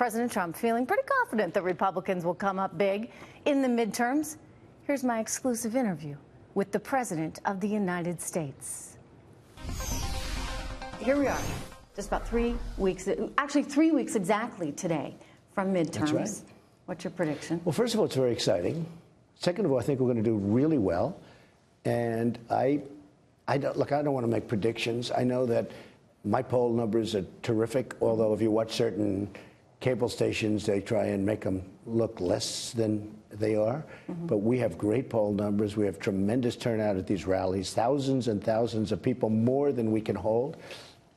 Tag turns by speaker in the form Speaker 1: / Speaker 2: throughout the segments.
Speaker 1: President Trump feeling pretty confident that Republicans will come up big in the midterms. Here's my exclusive interview with the President of the United States. Here we are, just about 3 weeks, actually 3 weeks exactly today from midterms.
Speaker 2: That's right.
Speaker 1: What's your prediction?
Speaker 2: Well, first of all, it's very exciting. Second of all, I think we're going to do really well. And I don't want to make predictions. I know that my poll numbers are terrific, although if you watch certain cable stations, they try and make them look less than they are. But we have great poll numbers. We have tremendous turnout at these rallies, thousands and thousands of people, more than we can hold.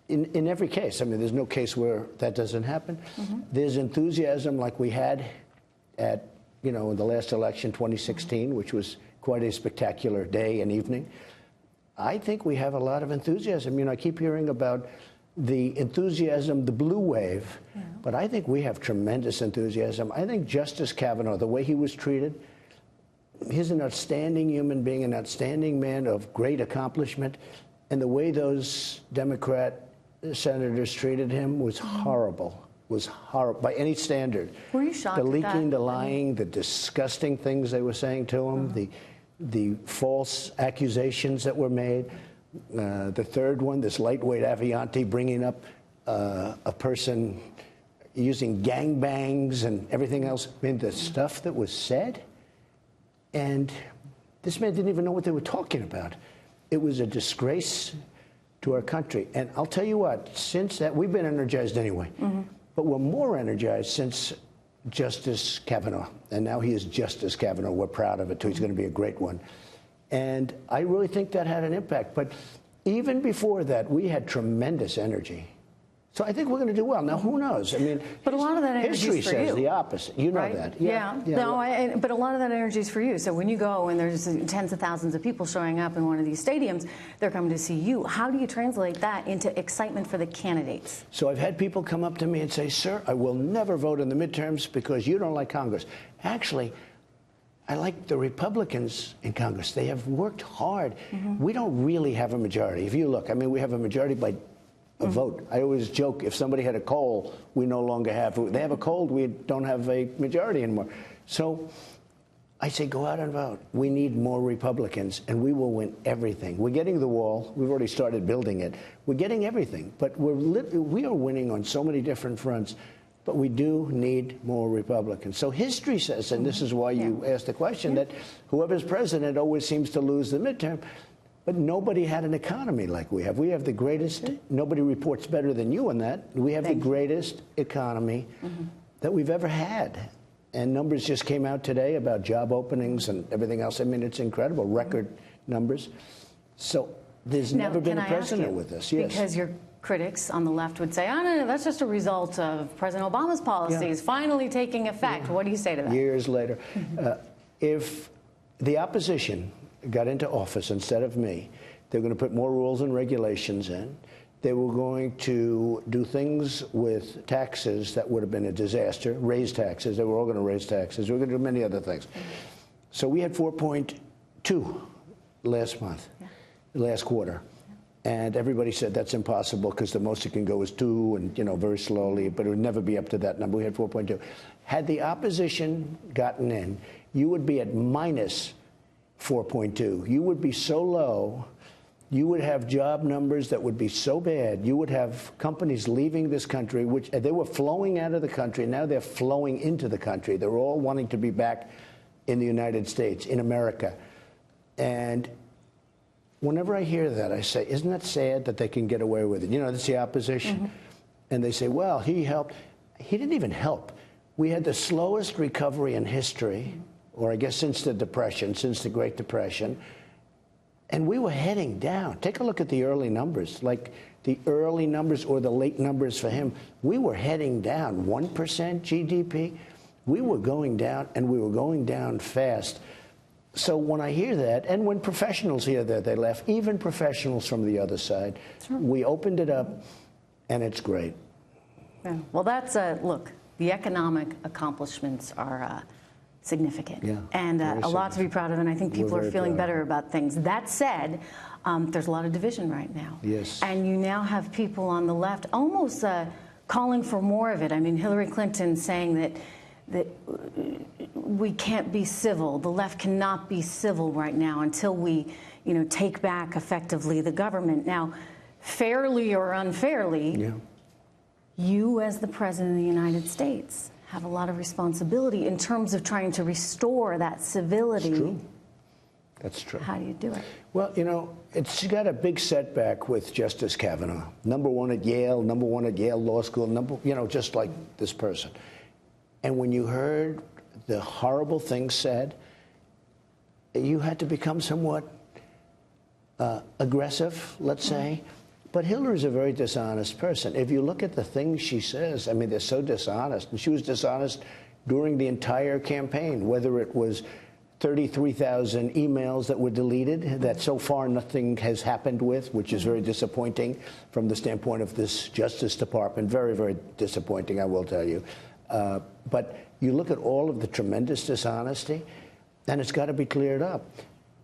Speaker 2: In every case. I mean, there's no case where that doesn't happen. There's enthusiasm like we had at, in the last election, 2016, which was quite a spectacular day and evening. I think we have a lot of enthusiasm. I keep hearing about the enthusiasm, the blue wave, but I think we have tremendous enthusiasm. I think Justice Kavanaugh, the way he was treated, he's an outstanding human being, an outstanding man of great accomplishment, and the way those Democrat senators treated him was horrible. Was horrible by any standard.
Speaker 1: Were you shocked
Speaker 2: The
Speaker 1: at
Speaker 2: leaking,
Speaker 1: that?
Speaker 2: the lying, the disgusting things they were saying to him, the false accusations that were made. The third one, this lightweight Avianti bringing up a person using gangbangs and everything else. I mean, the stuff that was said, and this man didn't even know what they were talking about. It was a disgrace to our country. And I'll tell you what, since that, we've been energized anyway. But we're more energized since Justice Kavanaugh. And now he is Justice Kavanaugh. We're proud of it, too. He's going to be a great one. And I really think that had an impact. But even before that, we had tremendous energy. So I think we're going to do well. Now, who knows? I mean,
Speaker 1: but a lot of that energy
Speaker 2: history
Speaker 1: is for
Speaker 2: says
Speaker 1: you,
Speaker 2: the opposite. You know
Speaker 1: right?
Speaker 2: that.
Speaker 1: No, but a lot of that energy is for you. So when you go and there's tens of thousands of people showing up in one of these stadiums, they're coming to see you. How do you translate that into excitement for the candidates?
Speaker 2: So I've had people come up to me and say, "Sir, I will never vote in the midterms because you don't like Congress." Actually, I like the Republicans in Congress. They have worked hard. We don't really have a majority. If you look, I mean, we have a majority by a vote. I always joke, if somebody had a cold, we no longer have. If they have a cold, we don't have a majority anymore. So I say, go out and vote. We need more Republicans, and we will win everything. We're getting the wall. We've already started building it. We're getting everything. But we are winning on so many different fronts. But we do need more Republicans. So history says, and this is why you asked the question, that whoever's president always seems to lose the midterm. But nobody had an economy like we have. We have the greatest, nobody reports better than you on that. We have the greatest economy that we've ever had. And numbers just came out today about job openings and everything else. I mean, it's incredible, record numbers. So there's never been a president with this. Yes.
Speaker 1: Because your critics on the left would say, oh, no, that's just a result of President Obama's policies finally taking effect. What do you say to that?
Speaker 2: Years later. If the opposition got into office instead of me, they're going to put more rules and regulations in. They were going to do things with taxes that would have been a disaster, raise taxes. They were all going to raise taxes. We're going to do many other things. So we had 4.2 last month, last quarter. And everybody said that's impossible because the most it can go is 2 and, very slowly, but it would never be up to that number. We had 4.2. Had the opposition gotten in, you would be at minus 4.2. You would be so low, you would have job numbers that would be so bad. You would have companies leaving this country, which they were flowing out of the country. Now they're flowing into the country. They're all wanting to be back in the United States, in America. And whenever I hear that, I say, isn't that sad that they can get away with it? That's the opposition. And they say, well, he helped. He didn't even help. We had the slowest recovery in history, or I guess since the Depression, since the Great Depression, and we were heading down. Take a look at the early numbers, like the early numbers or the late numbers for him. We were heading down, 1% GDP. We were going down, and we were going down fast. So when I hear that, and when professionals hear that, they laugh, even professionals from the other side. We opened it up, and it's great.
Speaker 1: Yeah. Well, that's, look, the economic accomplishments are significant. And a lot to be proud of, and I think people are feeling better about things. That said, there's a lot of division right now.
Speaker 2: Yes.
Speaker 1: And you now have people on the left almost calling for more of it. I mean, Hillary Clinton saying that we can't be civil. The left cannot be civil right now until we, take back effectively the government. Now, fairly or unfairly, you as the President of the United States have a lot of responsibility in terms of trying to restore that civility.
Speaker 2: It's true. That's true.
Speaker 1: How do you do it?
Speaker 2: Well, it's got a big setback with Justice Kavanaugh. Number one at Yale Law School, just like this person. And when you heard the horrible things said, you had to become somewhat aggressive, let's say. But Hillary's a very dishonest person. If you look at the things she says, I mean, they're so dishonest. And she was dishonest during the entire campaign, whether it was 33,000 emails that were deleted that so far nothing has happened with, which is very disappointing from the standpoint of this Justice Department. Very, very disappointing, I will tell you. But you look at all of the tremendous dishonesty, and it's got to be cleared up.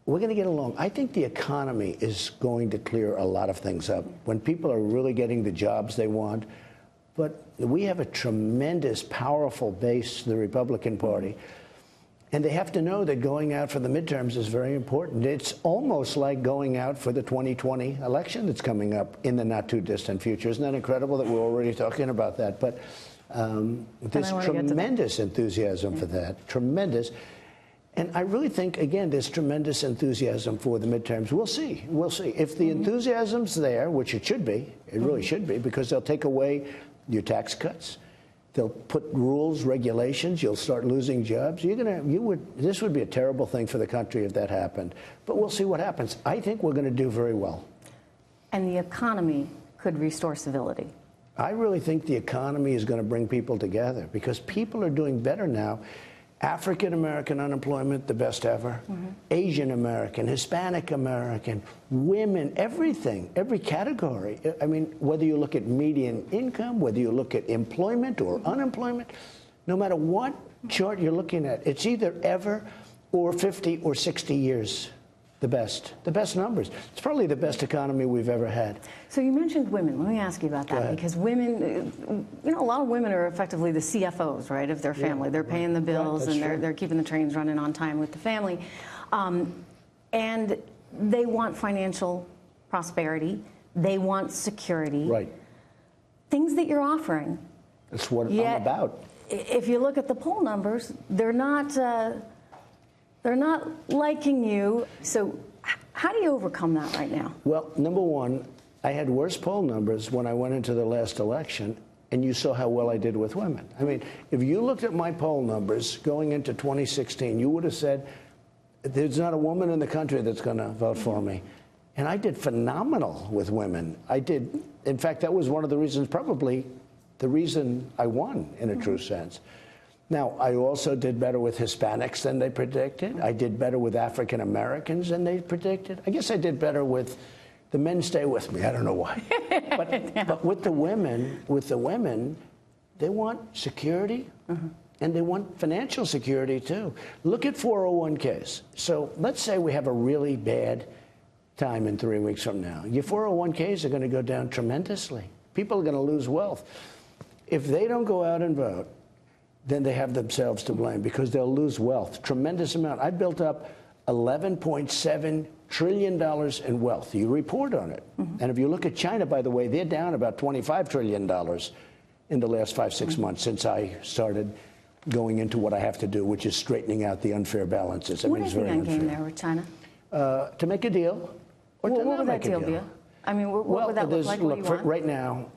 Speaker 2: We're going to get along. I think the economy is going to clear a lot of things up when people are really getting the jobs they want. But we have a tremendous, powerful base, the Republican Party. And they have to know that going out for the midterms is very important. It's almost like going out for the 2020 election that's coming up in the not-too-distant future. Isn't that incredible that we're already talking about that? But there's tremendous enthusiasm for that, tremendous. And I really think, again, there's tremendous enthusiasm for the midterms. We'll see. We'll see. If the enthusiasm's there, which it should be, it really should be, because they'll take away your tax cuts. They'll put rules, regulations. You'll start losing jobs. This would be a terrible thing for the country if that happened. But we'll see what happens. I think we're going to do very well.
Speaker 1: And the economy could restore civility.
Speaker 2: I really think the economy is going to bring people together because people are doing better now. African American unemployment, the best ever. Asian American, Hispanic American, women, everything, every category. I mean, whether you look at median income, whether you look at employment or unemployment, no matter what chart you're looking at, it's either ever or 50 or 60 years. The best numbers. It's probably the best economy we've ever had.
Speaker 1: So you mentioned women. Let me ask you about that because women, a lot of women are effectively the CFOs, right, of their family. They're paying the bills and they're keeping the trains running on time with the family. And they want financial prosperity. They want security.
Speaker 2: Right.
Speaker 1: Things that you're offering.
Speaker 2: That's what I'm about.
Speaker 1: If you look at the poll numbers, they're not liking you. So how do you overcome that right now?
Speaker 2: Well, number one, I had worse poll numbers when I went into the last election, and you saw how well I did with women. I mean, if you looked at my poll numbers going into 2016, you would have said, there's not a woman in the country that's going to vote for me. And I did phenomenal with women. I did. In fact, that was one of the reasons, probably the reason I won in a true sense. Now, I also did better with Hispanics than they predicted. I did better with African Americans than they predicted. I guess I did better with the men. Stay with me. I don't know why. But with the women, they want security and they want financial security too. Look at 401ks. So let's say we have a really bad time in 3 weeks from now. Your 401ks are going to go down tremendously. People are going to lose wealth. If they don't go out and vote, then they have themselves to blame because they'll lose wealth, tremendous amount. I built up $11.7 trillion in wealth. You report on it. And if you look at China, by the way, they're down about $25 trillion in the last 5-6 months since I started going into what I have to do, which is straightening out the unfair balances.
Speaker 1: What is the end game there with China?
Speaker 2: To make a deal. Or
Speaker 1: what
Speaker 2: to not
Speaker 1: would that
Speaker 2: make a
Speaker 1: deal be? I mean, what would that look like?
Speaker 2: Look, right now,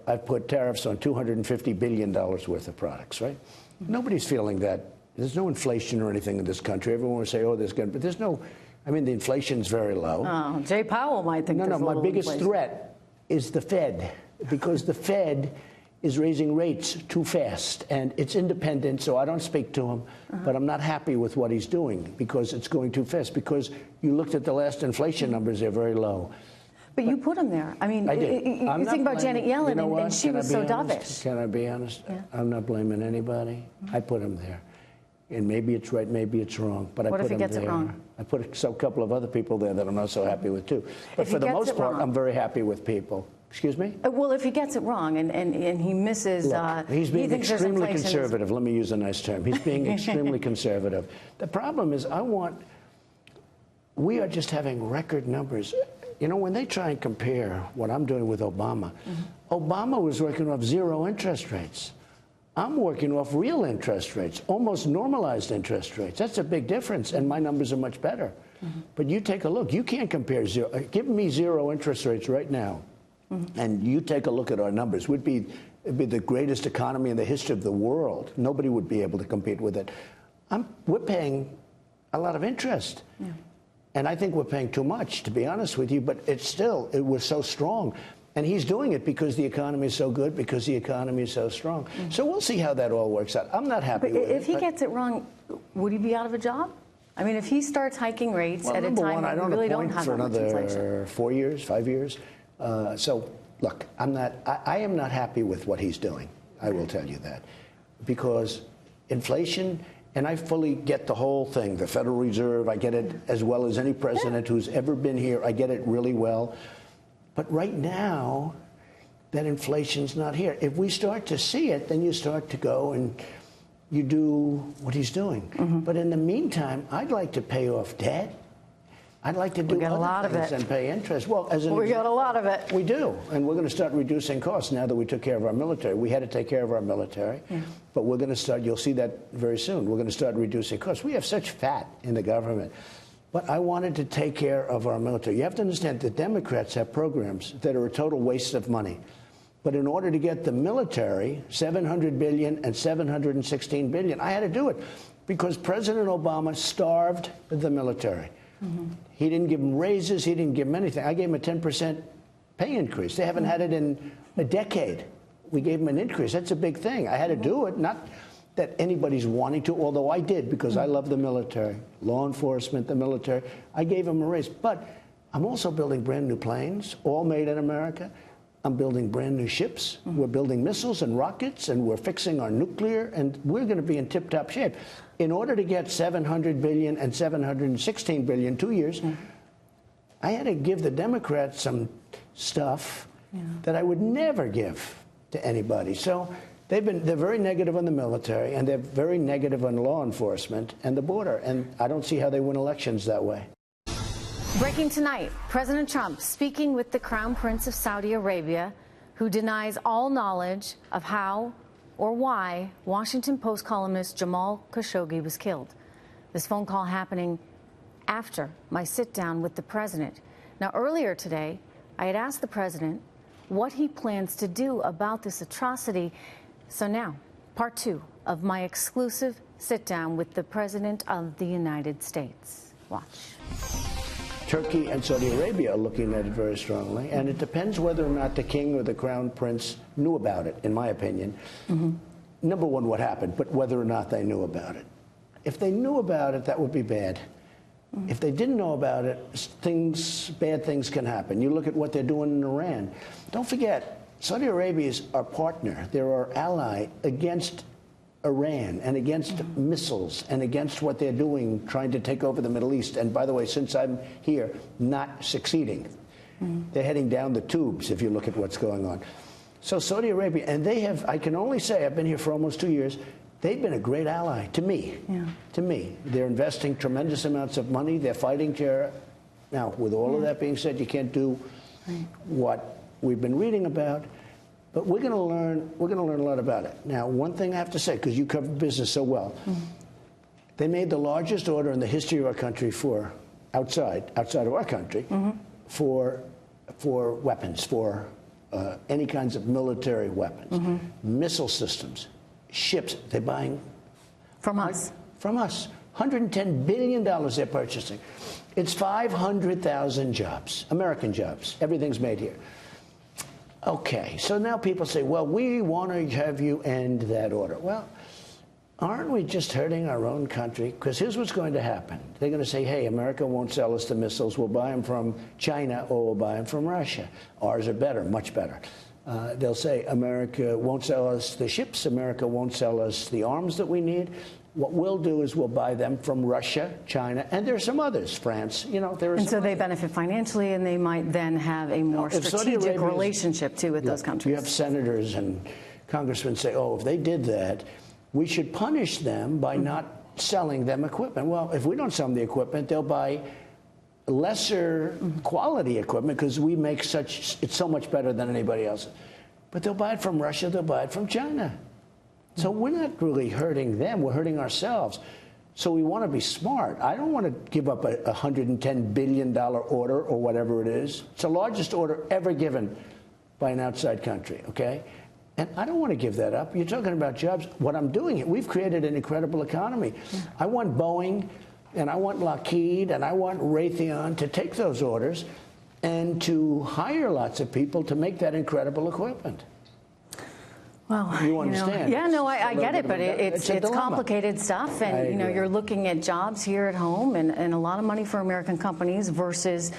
Speaker 2: I've put tariffs on $250 billion worth of products, right? Nobody's feeling that. There's no inflation or anything in this country. Everyone will say, oh, there's going to, but there's no, I mean, the inflation's very low.
Speaker 1: Oh, Jay Powell might think there's a little
Speaker 2: my biggest
Speaker 1: inflation.
Speaker 2: threat is the Fed, because the Fed is raising rates too fast, and it's independent, so I don't speak to him, but I'm not happy with what he's doing because it's going too fast, because you looked at the last inflation numbers, they're very low.
Speaker 1: But you put him there. I mean, you think about Janet Yellen, and she was so dovish.
Speaker 2: Can I be honest?
Speaker 1: Yeah.
Speaker 2: I'm not blaming anybody. I put him there. And maybe it's right, maybe it's wrong, but I put him there.
Speaker 1: What if he gets it wrong?
Speaker 2: I put a couple of other people there that I'm not so happy with, too. But for the most part, I'm very happy with people. Excuse me?
Speaker 1: Well, if he gets it wrong and he misses...
Speaker 2: Look, he's being extremely conservative. Let me use a nice term. He's being extremely conservative. The problem is we are just having record numbers. You know, when they try and compare what I'm doing with Obama, Obama was working off 0 interest rates. I'm working off real interest rates, almost normalized interest rates. That's a big difference, and my numbers are much better. But you take a look. You can't compare 0. Give me 0 interest rates right now. And you take a look at our numbers. It'd be the greatest economy in the history of the world. Nobody would be able to compete with it. We're paying a lot of interest. And I think we're paying too much, to be honest with you. But it was so strong. And he's doing it because the economy is so good, because the economy is so strong. So we'll see how that all works out. I'm not happy with it.
Speaker 1: If he gets it wrong, would he be out of a job? I mean, if he starts hiking rates at a time when we really don't have that much inflation.
Speaker 2: For another 4 years, 5 years. So, look, I am not happy with what he's doing. I will tell you that. Because inflation, and I fully get the whole thing, the Federal Reserve, I get it as well as any president who's ever been here. I get it really well. But right now, that inflation's not here. If we start to see it, then you start to go and you do what he's doing. But in the meantime, I'd like to pay off debt. I'd like to do other things and pay interest. Well,
Speaker 1: we got a lot of it.
Speaker 2: We do, and we're going to start reducing costs now that we took care of our military. We had to take care of our military, but we're going to start. You'll see that very soon. We're going to start reducing costs. We have such fat in the government, but I wanted to take care of our military. You have to understand that Democrats have programs that are a total waste of money. But in order to get the military, $700 billion and $716 billion, I had to do it because President Obama starved the military. He didn't give them raises. He didn't give them anything. I gave them a 10% pay increase. They haven't had it in a decade. We gave them an increase. That's a big thing. I had to do it, not that anybody's wanting to, although I did because I love the military, law enforcement, the military. I gave them a raise. But I'm also building brand new planes, all made in America. I'm building brand new ships. We're building missiles and rockets, and we're fixing our nuclear, and we're going to be in tip-top shape. In order to get $700 billion and $716 billion 2 years, I had to give the Democrats some stuff that I would never give to anybody. So they're very negative on the military, and they're very negative on law enforcement and the border, and I don't see how they win elections that way.
Speaker 1: Breaking tonight, President Trump speaking with the Crown Prince of Saudi Arabia, who denies all knowledge of how or why Washington Post columnist Jamal Khashoggi was killed. This phone call happening after my sit-down with the president. Now, earlier today, I had asked the president what he plans to do about this atrocity. So now, part 2 of my exclusive sit-down with the President of the United States. Watch.
Speaker 2: Turkey and Saudi Arabia are looking at it very strongly, and it depends whether or not the king or the crown prince knew about it, in my opinion. Number one, what happened, but whether or not they knew about it. If they knew about it, that would be bad. If they didn't know about it, bad things can happen. You look at what they're doing in Iran. Don't forget, Saudi Arabia is our partner. They're our ally against Iran and against missiles and against what they're doing, trying to take over the Middle East. And by the way, since I'm here, not succeeding. They're heading down the tubes if you look at what's going on. So Saudi Arabia, and they have, I can only say, I've been here for almost 2 years, they've been a great ally to me. To me. They're investing tremendous amounts of money. They're fighting terror. Now, with all of that being said, you can't do what we've been reading about. But we're going to learn a lot about it. Now, one thing I have to say, because you cover business so well, they made the largest order in the history of our country for outside of our country for weapons, for any kinds of military weapons, missile systems, ships. They're buying
Speaker 1: from us.
Speaker 2: From us. $110 billion they're purchasing. It's 500,000 jobs, American jobs. Everything's made here. Okay, so now people say, well, we want to have you end that order. Well, aren't we just hurting our own country? Because here's what's going to happen. They're going to say, hey, America won't sell us the missiles. We'll buy them from China or we'll buy them from Russia. Ours are better, much better. They'll say America won't sell us the ships. America won't sell us the arms that we need. What we'll do is we'll buy them from Russia, China, and there's some others, France. You know, there are.
Speaker 1: And so they
Speaker 2: others.
Speaker 1: benefit financially, and they might then have a more strategic relationship too with those countries.
Speaker 2: You have senators and congressmen say, "Oh, if they did that, we should punish them by not selling them equipment." Well, if we don't sell them the equipment, they'll buy lesser quality equipment because we make it's so much better than anybody else. But they'll buy it from Russia, they'll buy it from China. So we're not really hurting them, we're hurting ourselves. So we want to be smart. I don't want to give up a $110 billion order or whatever it is. It's the largest order ever given by an outside country, okay? And I don't want to give that up. You're talking about jobs. What I'm doing, we've created an incredible economy. I want Boeing, and I want Lockheed, and I want Raytheon to take those orders and to hire lots of people to make that incredible equipment.
Speaker 1: Well,
Speaker 2: you understand?
Speaker 1: Yeah, no, I get it, but it's complicated stuff, and you're looking at jobs here at home and a lot of money for American companies versus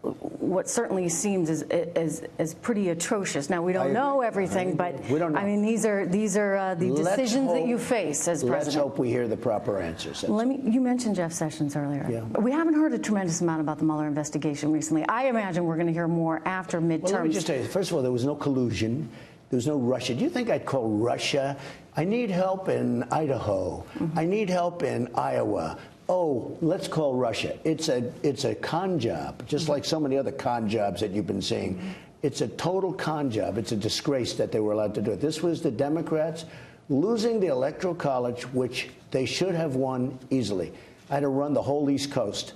Speaker 1: what certainly seems as pretty atrocious. Now we don't know everything, but
Speaker 2: we don't know.
Speaker 1: I mean these are the decisions that you face as president.
Speaker 2: Let's hope we hear the proper answers.
Speaker 1: You mentioned Jeff Sessions earlier.
Speaker 2: Yeah.
Speaker 1: We haven't heard a tremendous amount about the Mueller investigation recently. I imagine we're going to hear more after midterms.
Speaker 2: Well, let me just tell you. First of all, there was no collusion. There was no Russia. Do you think I'd call Russia? I need help in Idaho. I need help in Iowa. Oh, let's call Russia. It's a con job, just like so many other con jobs that you've been seeing. It's a total con job. It's a disgrace that they were allowed to do it. This was the Democrats losing the Electoral College, which they should have won easily. I had to run the whole East Coast.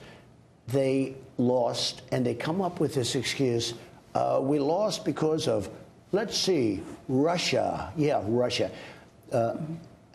Speaker 2: They lost, and they come up with this excuse. We lost because of, let's see, Russia. Yeah, Russia.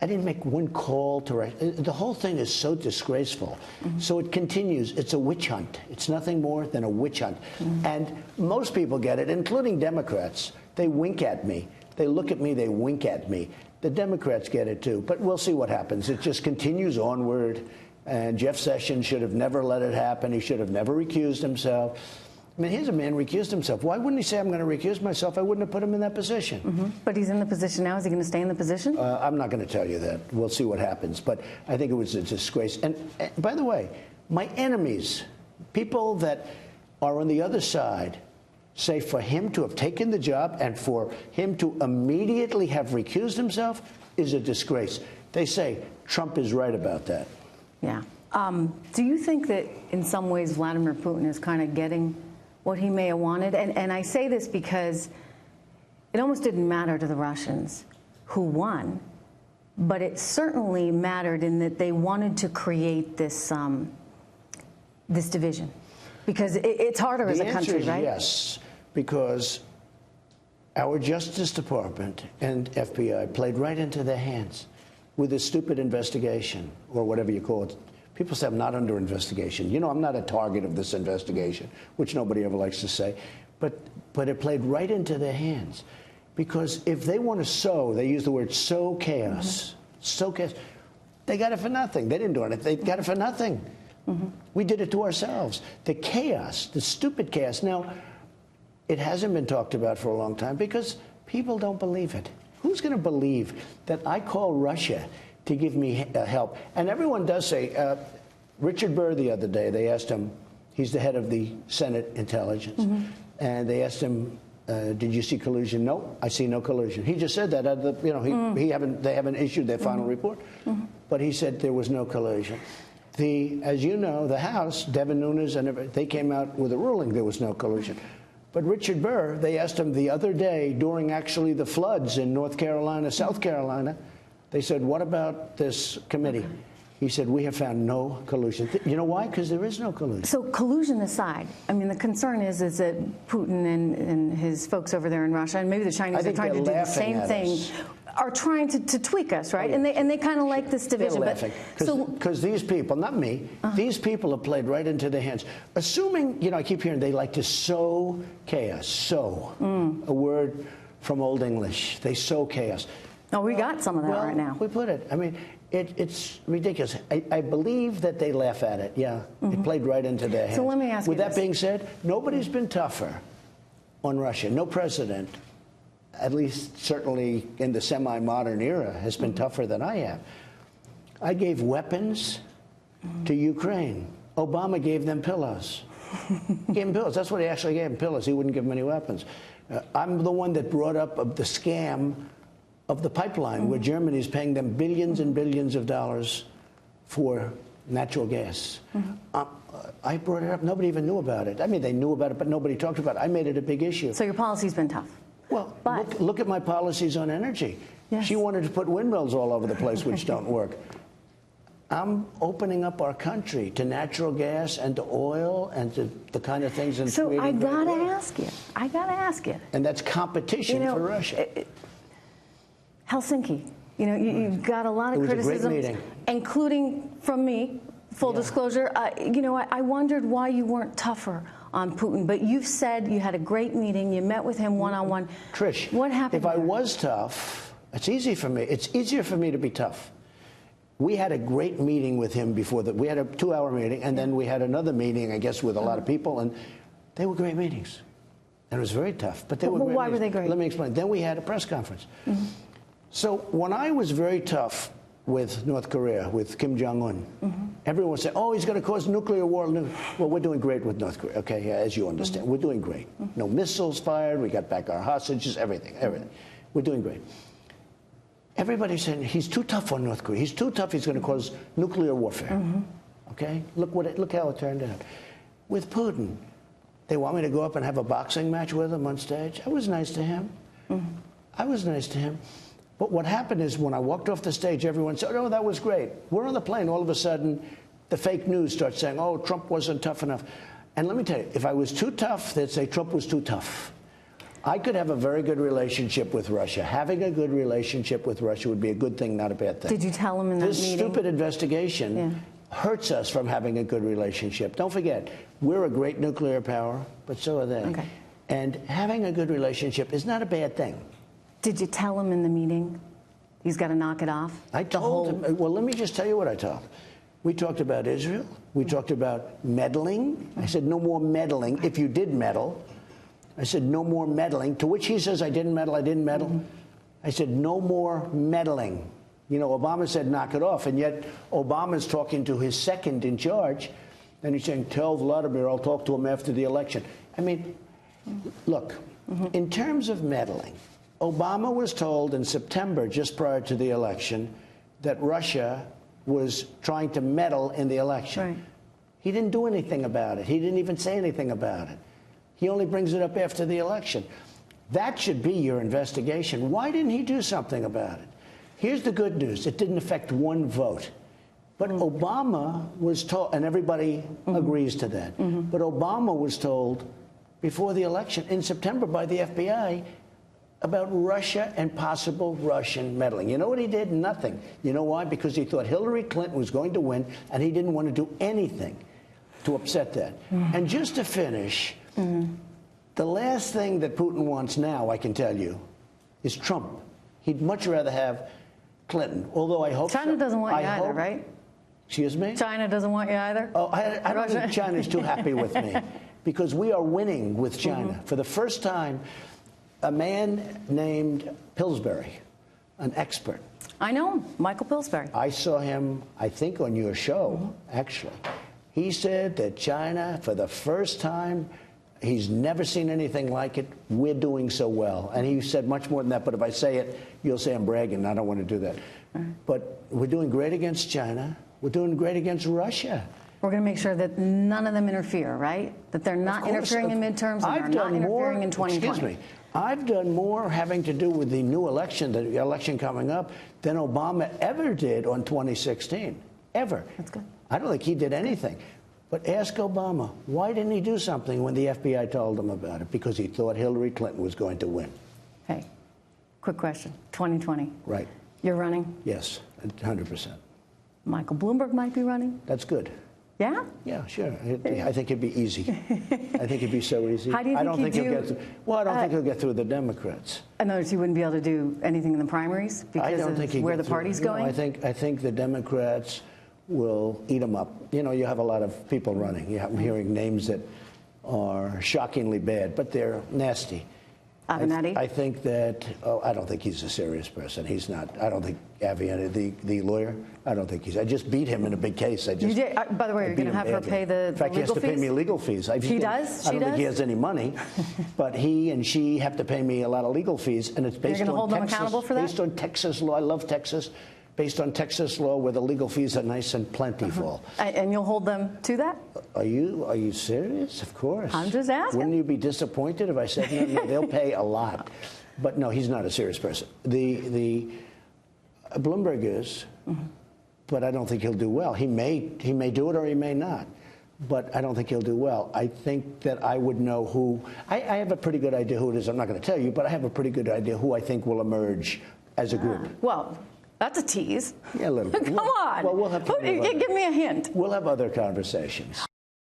Speaker 2: I didn't make one call to Russia. The whole thing is so disgraceful. So it continues. It's a witch hunt. It's nothing more than a witch hunt. And most people get it, including Democrats. They wink at me. They look at me, they wink at me. The Democrats get it too. But we'll see what happens. It just continues onward. And Jeff Sessions should have never let it happen. He should have never recused himself. I mean, here's a man recused himself. Why wouldn't he say, I'm going to recuse myself? I wouldn't have put him in that position.
Speaker 1: But he's in the position now. Is he going to stay in the position?
Speaker 2: I'm not going to tell you that. We'll see what happens. But I think it was a disgrace. And by the way, my enemies, people that are on the other side, say for him to have taken the job and for him to immediately have recused himself is a disgrace. They say Trump is right about that.
Speaker 1: Yeah. Do you think that in some ways Vladimir Putin is kind of getting what he may have wanted? And I say this because it almost didn't matter to the Russians who won, but it certainly mattered in that they wanted to create this this division, because it's harder as a country, right?
Speaker 2: Yes, because our Justice Department and FBI played right into their hands with this stupid investigation, or whatever you call it. People say I'm not under investigation. You know, I'm not a target of this investigation, which nobody ever likes to say. But it played right into their hands. Because if they want to sow, they use the word sow chaos. Sow chaos. They got it for nothing. They didn't do it. They got it for nothing. We did it to ourselves. The chaos, the stupid chaos. Now, it hasn't been talked about for a long time because people don't believe it. Who's going to believe that I call Russia to give me help? And everyone does say, Richard Burr the other day, they asked him, he's the head of the Senate Intelligence, and they asked him, did you see collusion? No, I see no collusion. He just said that. They haven't issued their final report, but he said there was no collusion. As you know, the House, Devin Nunes, and they came out with a ruling there was no collusion. But Richard Burr, they asked him the other day during actually the floods in North Carolina, South Carolina, they said, what about this committee? He said, we have found no collusion. You know why? Because there is no collusion.
Speaker 1: So collusion aside, I mean, the concern is that Putin and his folks over there in Russia, and maybe the Chinese are trying to do the same thing, are trying to tweak us, right? And they kind of like this division.
Speaker 2: They're laughing. Because these people, not me, these people have played right into their hands. Assuming, I keep hearing they like to sow chaos. Sow, a word from Old English. They sow chaos.
Speaker 1: Oh, we got some of that right now.
Speaker 2: We put it. I mean, it's ridiculous. I believe that they laugh at it. Yeah, it played right into their hands.
Speaker 1: So let me ask you
Speaker 2: this. With that being said, nobody's been tougher on Russia. No president, at least certainly in the semi-modern era, has been tougher than I have. I gave weapons to Ukraine. Obama gave them pillows. He gave them pillows. That's what he actually gave them, pillows. He wouldn't give them any weapons. I'm the one that brought up the scam of the pipeline, where Germany is paying them billions and billions of dollars for natural gas. I brought it up. Nobody even knew about it. I mean, they knew about it, but nobody talked about it. I made it a big issue.
Speaker 1: So your policy's been tough.
Speaker 2: Well, look at my policies on energy. Yes. She wanted to put windmills all over the place, which don't work. I'm opening up our country to natural gas and to oil and to the kind of things. And
Speaker 1: so I gotta ask you.
Speaker 2: And that's competition for Russia.
Speaker 1: Helsinki. You've got a lot of criticisms, including from me. Full disclosure. I wondered why you weren't tougher on Putin, but you've said you had a great meeting. You met with him one-on-one.
Speaker 2: Trish,
Speaker 1: what happened?
Speaker 2: If I was tough, it's easy for me. It's easier for me to be tough. We had a great meeting with him before that. We had a 2-hour meeting, and then we had another meeting, I guess, with a lot of people, and they were great meetings. And it was very tough, but they were great.
Speaker 1: Why were they great?
Speaker 2: Let me explain. Then we had a press conference. So when I was very tough with North Korea, with Kim Jong-un, everyone said, oh, he's going to cause nuclear war. Well, we're doing great with North Korea, okay, as you understand. We're doing great. No missiles fired. We got back our hostages, everything. We're doing great. Everybody's saying he's too tough on North Korea. He's too tough. He's going to cause nuclear warfare. Okay? Look how it turned out. With Putin, they want me to go up and have a boxing match with him on stage. I was nice to him. I was nice to him. But what happened is when I walked off the stage, everyone said, oh, that was great. We're on the plane. All of a sudden, the fake news starts saying, oh, Trump wasn't tough enough. And let me tell you, if I was too tough, they'd say Trump was too tough. I could have a very good relationship with Russia. Having a good relationship with Russia would be a good thing, not a bad thing.
Speaker 1: Did you tell him in that meeting?
Speaker 2: This stupid investigation hurts us from having a good relationship. Don't forget, we're a great nuclear power, but so are they.
Speaker 1: Okay.
Speaker 2: And having a good relationship is not a bad thing.
Speaker 1: Did you tell him in the meeting he's got to knock it off?
Speaker 2: I told him. Well, let me just tell you what I told him. We talked about Israel. We talked about meddling. I said, no more meddling. If you did meddle, I said, no more meddling. To which he says, I didn't meddle, I didn't meddle. I said, no more meddling. Obama said, knock it off. And yet, Obama's talking to his second in charge, and he's saying, tell Vladimir I'll talk to him after the election. I mean, look, in terms of meddling, Obama was told in September, just prior to the election, that Russia was trying to meddle in the election.
Speaker 1: Right.
Speaker 2: He didn't do anything about it. He didn't even say anything about it. He only brings it up after the election. That should be your investigation. Why didn't he do something about it? Here's the good news. It didn't affect one vote. But Obama was told, and everybody agrees to that, but Obama was told before the election in September by the FBI about Russia and possible Russian meddling. You know what he did? Nothing. You know why? Because he thought Hillary Clinton was going to win, and he didn't want to do anything to upset that. And just to finish, the last thing that Putin wants now, I can tell you, is Trump. He'd much rather have Clinton, although I hope
Speaker 1: China doesn't want you either, right?
Speaker 2: Excuse me?
Speaker 1: China doesn't want you either?
Speaker 2: Oh, I don't think China's too happy with me, because we are winning with China. For the first time, a man named Pillsbury, an expert.
Speaker 1: I know him, Michael Pillsbury.
Speaker 2: I saw him, I think, on your show, actually. He said that China, for the first time, he's never seen anything like it. We're doing so well. And he said much more than that, but if I say it, you'll say I'm bragging. I don't want to do that. But we're doing great against China. We're doing great against Russia.
Speaker 1: We're going to make sure that none of them interfere, right? That they're not interfering in midterms and they're not interfering in 2020.
Speaker 2: Excuse me. I've done more having to do with the new election, the election coming up, than Obama ever did on 2016. Ever.
Speaker 1: That's good.
Speaker 2: I don't think he did anything. But ask Obama, why didn't he do something when the FBI told him about it? Because he thought Hillary Clinton was going to win.
Speaker 1: Hey, quick question. 2020.
Speaker 2: Right.
Speaker 1: You're running?
Speaker 2: Yes, 100%.
Speaker 1: Michael Bloomberg might be running?
Speaker 2: That's good.
Speaker 1: Yeah?
Speaker 2: Yeah, sure. I think it'd be easy. I think it'd be so easy.
Speaker 1: How do you think
Speaker 2: he'll get through? Well, I don't think he'll get through the Democrats.
Speaker 1: In other words, you wouldn't be able to do anything in the primaries because of where the party's going?
Speaker 2: I think the Democrats will eat them up. You have a lot of people running. I'm hearing names that are shockingly bad, but they're nasty.
Speaker 1: Avenatti?
Speaker 2: I think that, I don't think he's a serious person. He's not. I don't think Avenatti, the lawyer, I don't think he's. I just beat him in a big case.
Speaker 1: You did? By the way, you're going to have her pay the legal fees?
Speaker 2: In fact, he has to pay me legal fees.
Speaker 1: He does?
Speaker 2: I don't think he has any money, but he and she have to pay me a lot of legal fees, and it's based on Texas. You're going to hold them accountable for that? Based on Texas law. I love Texas. Based on Texas law, where the legal fees are nice and plentiful.
Speaker 1: And you'll hold them to that?
Speaker 2: Are you serious? Of course.
Speaker 1: I'm just asking.
Speaker 2: Wouldn't you be disappointed if I said no? No, they'll pay a lot. But no, he's not a serious person. The Bloomberg is, but I don't think he'll do well. He may do it or he may not. But I don't think he'll do well. I think that I would know who. I have a pretty good idea who it is. I'm not going to tell you, but I have a pretty good idea who I think will emerge as a group.
Speaker 1: Well, that's a tease.
Speaker 2: Yeah, a little bit.
Speaker 1: Come on.
Speaker 2: Well, we'll have
Speaker 1: give me a hint.
Speaker 2: We'll have other conversations.